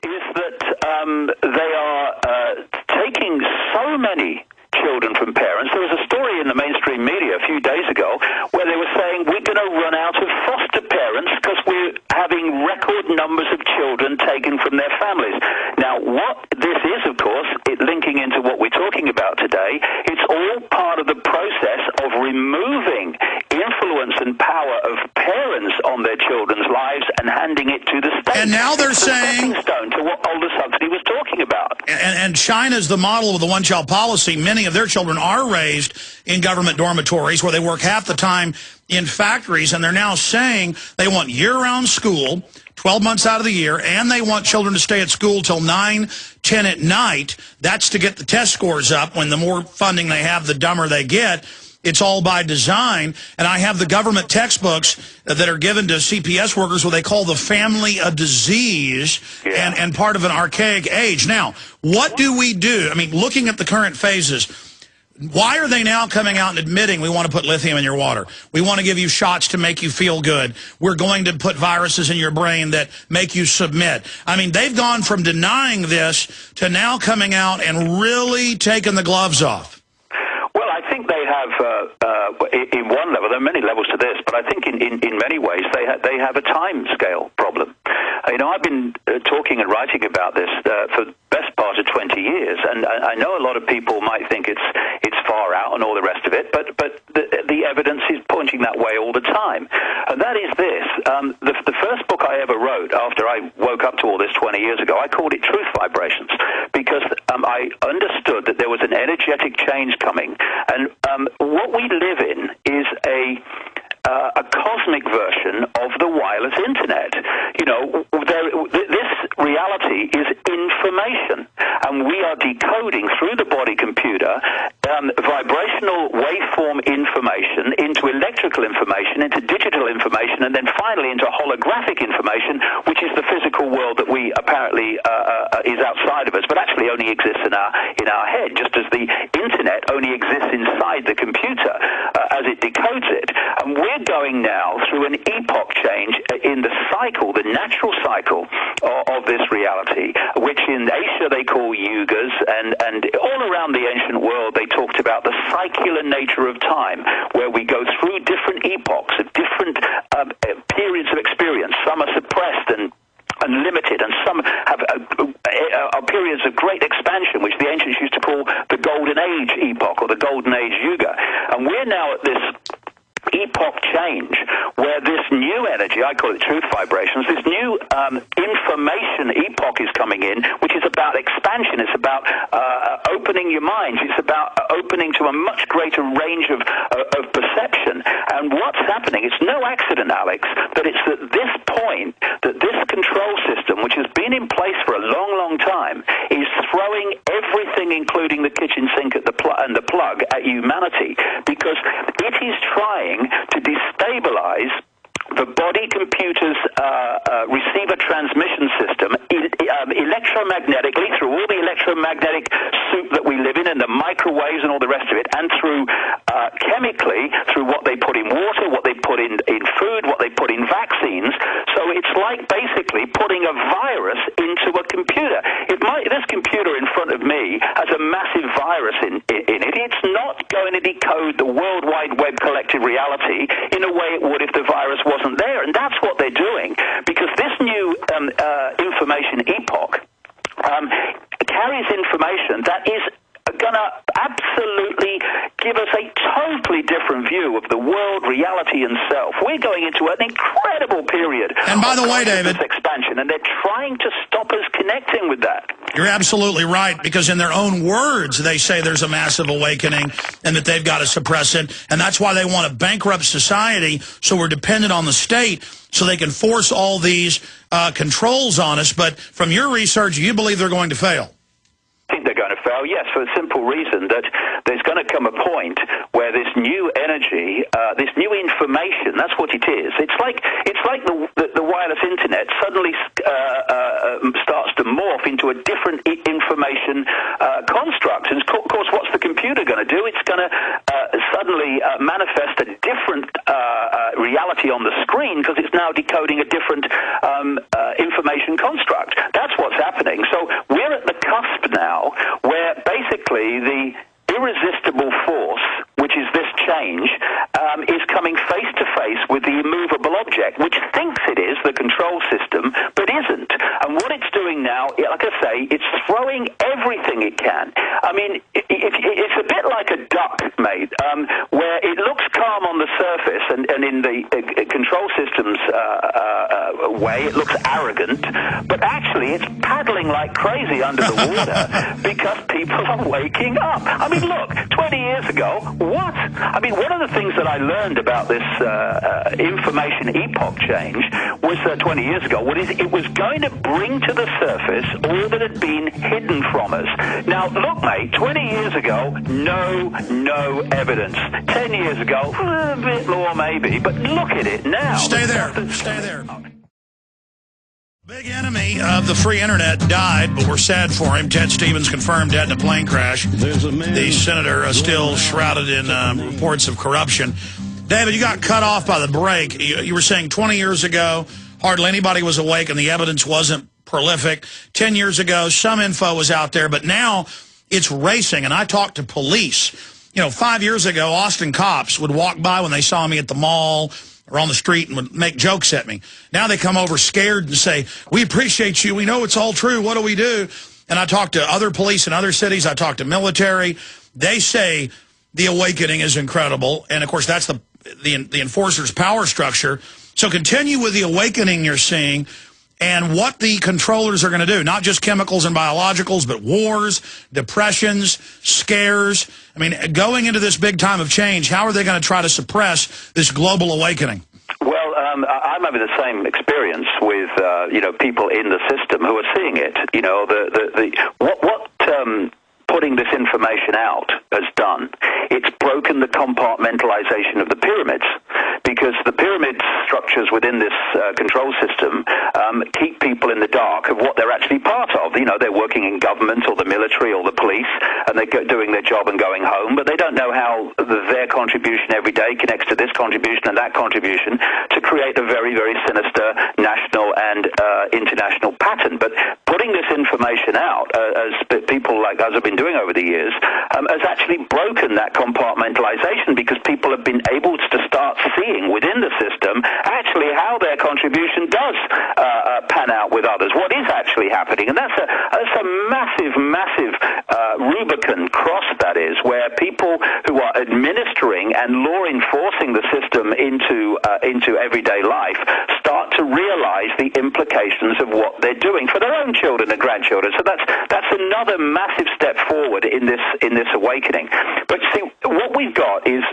is that they are taking so many children from parents. There was a story in the mainstream media a few days ago where they were saying we're going to run out of foster parents because we're having record numbers of children taken from their families. Now, what this is, of course, linking into what we're talking about today, it's all part of the process of removing influence and power of parents on their children's lives and handing it to the state. And now they're saying... stepping stone to what Aldous Huxley was talking about. And China's the model of the one-child policy. Many of their children are raised in government dormitories where they work half the time in factories, and they're now saying they want year-round school, 12 months out of the year, and they want children to stay at school till 9, 10 at night. That's to get the test scores up. When the more funding they have, the dumber they get. It's all by design. And I have the government textbooks that are given to CPS workers where they call the family a disease and part of an archaic age. Now, what do we do? I mean, looking at the current phases, why are they now coming out and admitting we want to put lithium in your water? We want to give you shots to make you feel good. We're going to put viruses in your brain that make you submit. I mean, they've gone from denying this to now coming out and really taking the gloves off. Well, I think they have, in one level, there are many levels to this, but I think in many ways they have a time scale problem. You know, I've been talking and writing about this for the best part of 20 years, and I know a lot of people might think it's far out and all the rest of it, but the evidence is pointing that way all the time. And that is this. The first book I ever wrote after I woke up to all this 20 years ago, I called it Truth Vibrations, because I understood that there was an energetic change coming. And what we live in is a cosmic version of the wireless internet. You know, this reality is information, and we are decoding through the body computer vibrational waveform information into electrical information, into digital information, and then finally into holographic information, which is the physical world that we apparently is outside of us, but actually only exists in our head, just as the internet only exists inside the computer as it decodes it. And we're going now through an epoch change in the cycle, the natural cycle of this reality, which in Asia they call yugas, and all around the ancient world they talked about the cycular nature of time, where we go through different epochs of different periods of experience. Some are suppressed and limited, and some have are periods of great expansion, which the ancients used to call the Golden Age epoch or the Golden Age Yuga. And we're now at this epoch change where this new energy, I call it truth vibrations, this new information epoch is coming in, which is about expansion. It's about opening your minds. It's about opening to a much greater range of perception. And what's happening, it's no accident, Alex, that it's at this point that this control system, which has been in place for a long, long time, is throwing everything, including the kitchen sink and the plug, at humanity, because it is trying to destabilize the body computer's receiver transmission system electromagnetically, through all the electromagnetic soup that we live in and the microwaves and all the rest of it, and through chemically, through what they put in water, what they put in food, what they put in vaccines. So it's like basically putting a virus into a computer. If this computer in front of me has a massive virus in it, it's not going to decode the World Wide Web collective reality in a way it would if the virus wasn't there. And that's what they're doing, because this new information epoch carries information that is going to absolutely give us a totally different view of the world, reality, and self. We're going into an incredible period. And by the way, David, expansion, and they're trying to stop us connecting with that. You're absolutely right, because in their own words, they say there's a massive awakening and that they've got to suppress it. And that's why they want to bankrupt society, so we're dependent on the state, so they can force all these controls on us. But from your research, you believe they're going to fail. I think they're going to fail, yes, for the simple reason that there's going to come a point where this new energy, this new information, that's what it is. It's like the wireless internet suddenly starts to morph into a different information construct. And of course, what's the computer going to do? It's going to suddenly manifest a different reality on the screen, because it's now decoding a different information construct. That's what's happening. system, but isn't. And what it's doing now, like I say, it's throwing everything it can. I mean, it's a bit like a duck, mate, where it looks calm on the surface, and in the control system's way, it looks arrogant, but actually it's paddling like crazy under the water because people are waking up. I mean, look, 20 years ago, what? I mean, one of the things that I learned about this information epoch change was 20 years ago, it was going to bring to the surface all that had been hidden from us. Now, look, mate, 20 years ago, no evidence. 10 years ago, a bit more maybe, but look at it now. Stay there. Big enemy of the free internet died, but we're sad for him. Ted Stevens confirmed dead in a plane crash. The senator still shrouded in reports of corruption. David, you got cut off by the break. You were saying 20 years ago, hardly anybody was awake and the evidence wasn't prolific. 10 years ago, some info was out there, but now it's racing. And I talked to police. 5 years ago, Austin cops would walk by when they saw me at the mall or on the street and would make jokes at me. Now they come over scared and say, we appreciate you. We know it's all true. What do we do? And I talk to other police in other cities. I talk to military. They say the awakening is incredible. And, of course, that's the enforcer's power structure. So continue with the awakening you're seeing and what the controllers are going to do, not just chemicals and biologicals, but wars, depressions, scares. I mean, going into this big time of change, how are they going to try to suppress this global awakening? Well, I'm having the same experience with, people in the system who are seeing it. What putting this information out has done, it's broken the compartmentalization of the pyramids, because the pyramid structures within this control system keep people in the dark of what they're actually part of. They're working in government or the military or the police, and they're doing their job and going home, but they don't know how their contribution every day connects to this contribution and that contribution to create a very, very sinister national and international pattern. But putting this information out, as people like us have been doing over the years, has actually broken that compartmentalization, because people have been able to start seeing within the system actually how their contribution does pan out with others, what is actually happening. And that's a massive Rubicon cross, that is, where people who are administering and law enforcing the system into everyday life start to realize the implications of what they're doing for their own children and grandchildren. So that's another massive step forward in this awakening. But see, what we've got is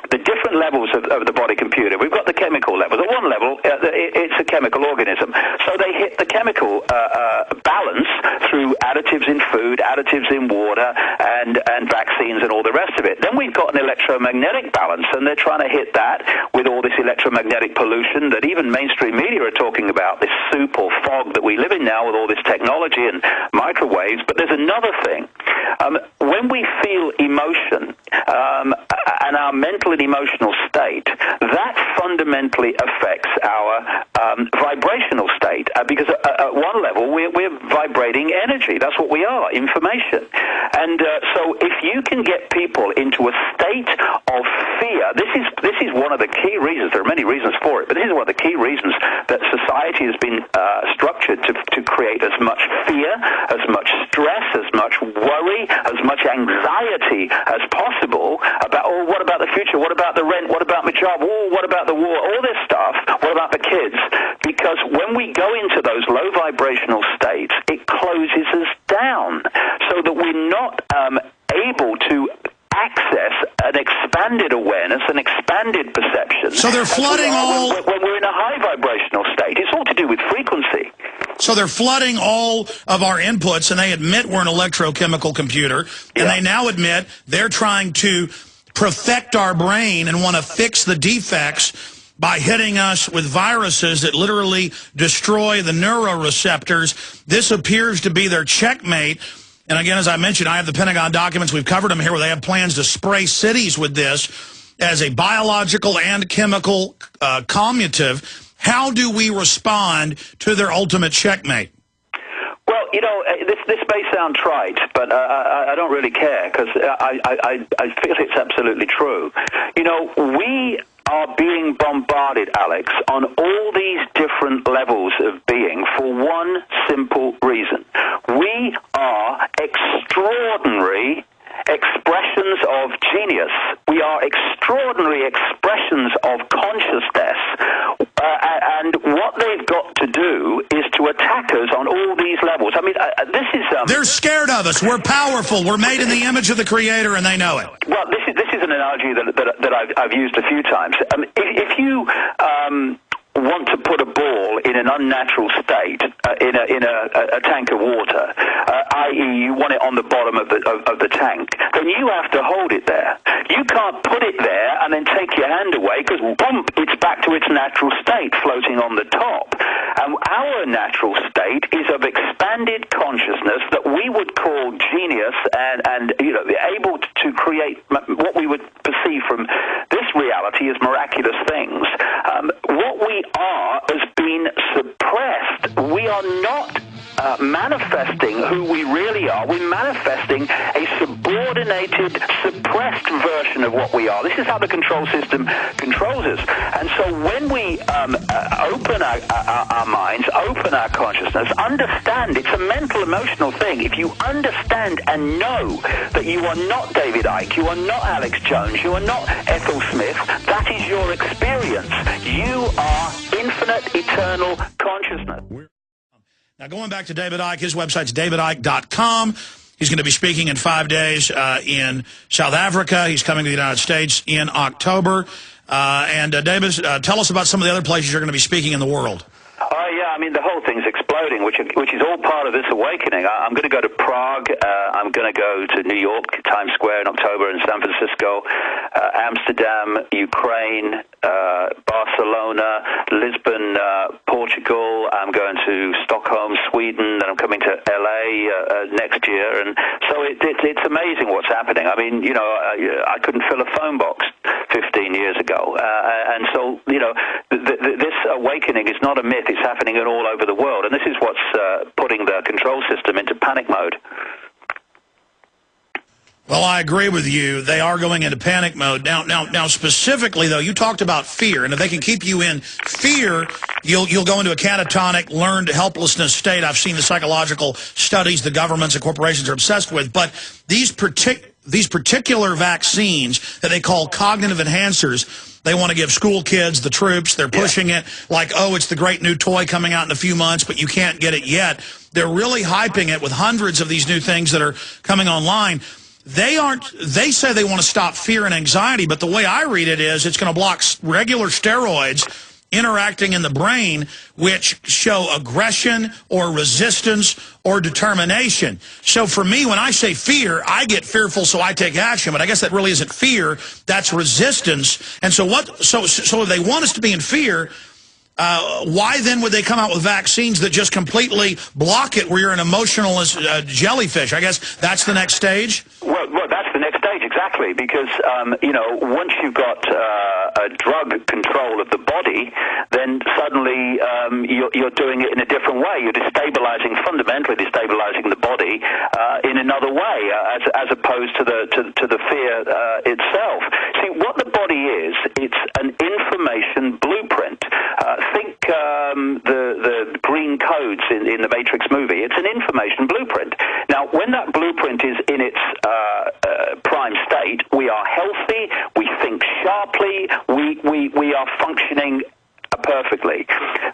the different levels of the body computer. We've got the chemical levels. At one level, it's a chemical organism. So they hit the chemical balance through additives in food, additives in water, and vaccines and all the rest of it. Then we've got an electromagnetic balance, and they're trying to hit that with all this electromagnetic pollution that even mainstream media are talking about, this soup or fog that we live in now with all this technology and microwaves. But there's another thing. When we feel emotion and our mental and emotional state, that fundamentally affects our vibrational state, because at one level we're vibrating energy. That's what we are, information. And so if you can get people into a state of fear, this is one of the key reasons. There are many reasons for it, but this is one of the key reasons that society has been structured to create as much fear, as much stress, as much worry, as much anxiety as possible about, what about the future? What about the rent? What about my job? What about the war? All this stuff. What about the kids? Because when we go into those low vibrational states, it closes us down so that we're not able to access an expanded awareness, an expanded perception. So they're flooding all... When we're in a high vibrational state, it's all to do with frequency. So they're flooding all of our inputs, and they admit we're an electrochemical computer, and they now admit they're trying to perfect our brain and want to fix the defects by hitting us with viruses that literally destroy the neuroreceptors. This appears to be their checkmate. And again, as I mentioned, I have the Pentagon documents. We've covered them here, where they have plans to spray cities with this as a biological and chemical commutative. How do we respond to their ultimate checkmate? Well, this may sound trite, but I don't really care, because I feel it's absolutely true. We are being bombarded, Alex, on all these different levels of being for one simple reason. We are extraordinary expressions of genius. We are extraordinary expressions of consciousness. And what they've got to do is to attack us on all these levels. I mean, this is... They're scared of us. We're powerful. We're made in the image of the Creator, and they know it. Well, this is an analogy that I've used a few times. If you... want to put a ball in an unnatural state in a tank of water, i.e. you want it on the bottom of the tank, then you have to hold it there. You can't put it there and then take your hand away because, boom, it's back to its natural state, floating on the top. And our natural state is of expanded consciousness that we would call genius and you know, able to create what we would perceive from this reality as miraculous things. What we are has been suppressed. We are not manifesting who we really are. We're manifesting a subordinated, suppressed version of what we are. This is how the control system controls us. And so when we open our minds, open our consciousness, understand it's a mental, emotional thing. If you understand and know that you are not David Icke, you are not Alex Jones, you are not Ethel Smith, that is your experience. You are infinite, eternal consciousness. Now, going back to David Icke, his website's davidicke.com. He's going to be speaking in 5 days in South Africa. He's coming to the United States in October. David, tell us about some of the other places you're going to be speaking in the world. Yeah, I mean, the whole thing's exploding, which is all part of this awakening. I'm going to go to Prague. I'm going to go to New York, Times Square in October, and San Francisco, Amsterdam, Ukraine, Barcelona, Lisbon, Portugal. I'm going to Stockholm, Sweden, and I'm coming to LA next year. And so it's amazing what's happening. I mean, you know, I couldn't fill a phone box 15 years ago. And so, you know, this awakening is not a myth. It's happening all over the world. And this is what's putting the control system into panic mode. Well, I agree with you. They are going into panic mode. Now, specifically, though, you talked about fear. And if they can keep you in fear, you'll go into a catatonic, learned helplessness state. I've seen the psychological studies the governments and corporations are obsessed with. But these particular vaccines that they call cognitive enhancers, they want to give school kids, the troops. They're pushing it like, oh, it's the great new toy coming out in a few months, but you can't get it yet. They're really hyping it with hundreds of these new things that are coming online. They say they want to stop fear and anxiety, but the way I read it is it's going to block regular steroids interacting in the brain, which show aggression or resistance or determination. So for me, when I say fear, I get fearful, so I take action. But I guess that really isn't fear. That's resistance. And so if they want us to be in fear, why then would they come out with vaccines that just completely block it where you're an emotionless jellyfish? I guess that's the next stage? Well, that's the next stage, exactly, because, you know, once you've got a drug control of the body, then suddenly you're doing it in a different way. You're fundamentally destabilizing the body in another way, as opposed to the fear itself. See, what the body is, it's an information blueprint. Think the green codes in the Matrix movie. It's an information blueprint. Now, when that blueprint is in its prime state, we are healthy, we think sharply, we are functioning perfectly.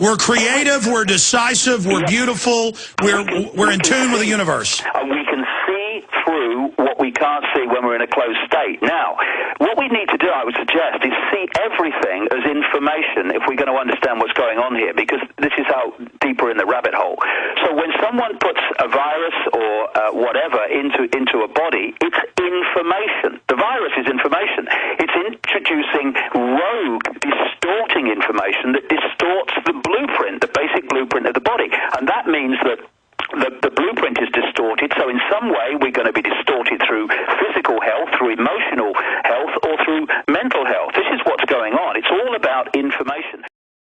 We're creative, we're decisive, we're beautiful, we're in tune with the universe. We can see through what we can't see when we're in a closed state. Now, what we need to do, I would suggest, is see everything as information if we're going to understand what's going on here, because this is how deeper in the rabbit hole. So when someone puts a virus or whatever into a body, it's information. The virus is information. It's introducing rogue, distorting information that distorts the blueprint, the basic blueprint of the body.